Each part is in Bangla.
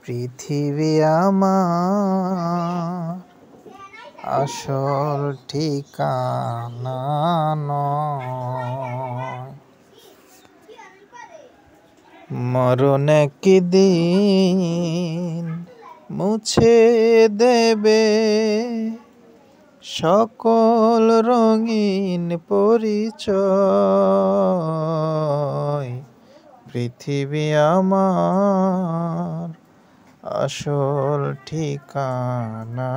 পৃথিবী আমার আসল ঠিকানা নয়। মরণ একদিন মুছে দেবে সকল রঙিন পরিচয়। পৃথিবী আমার আসল ঠিকানা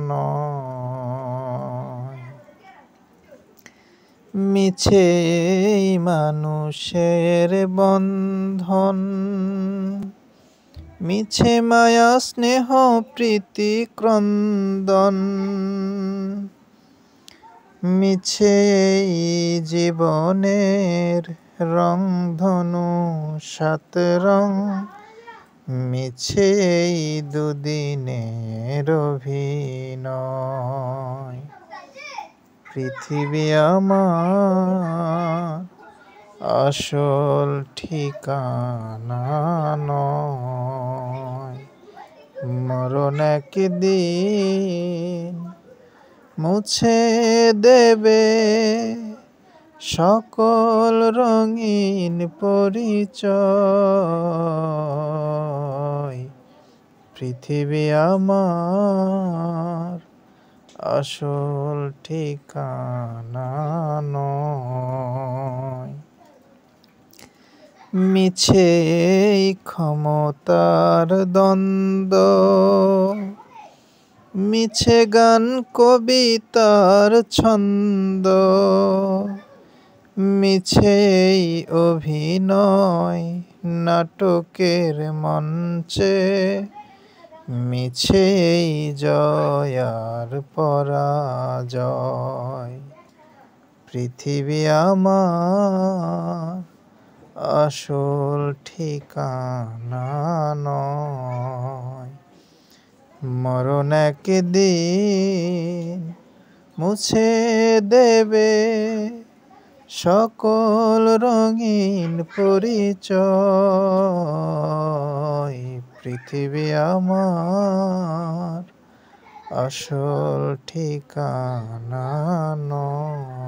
নয়। মিছে এই মানুষের বন্ধন, মিছে মায়া স্নেহ প্রীতি ক্রন্দন, মিছে এই জীবনের রংধনু সাত রং, মিছে এই দুদিনের অভিনয়। পৃথিবী আমার আসল ঠিকানা নয়। মরণ একদিন মুছে দেবে সকল রঙিন পরিচয়। পৃথিবী আমার আসল ঠিকানা নয়। মিছে এই ক্ষমতার দ্বন্দ্ব, মিছে গান কবিতার ছন্দ, মিছে এই অভিনয় নাটকের মঞ্চে, মিছে এই জয় আর পরাজয়। পৃথিবী আমার আসল ঠিকানা নয়। মরণ একদিন মুছে দেবে সকল রঙিন পরিচয়। পৃথিবী আমার আসল ঠিকানা নয়।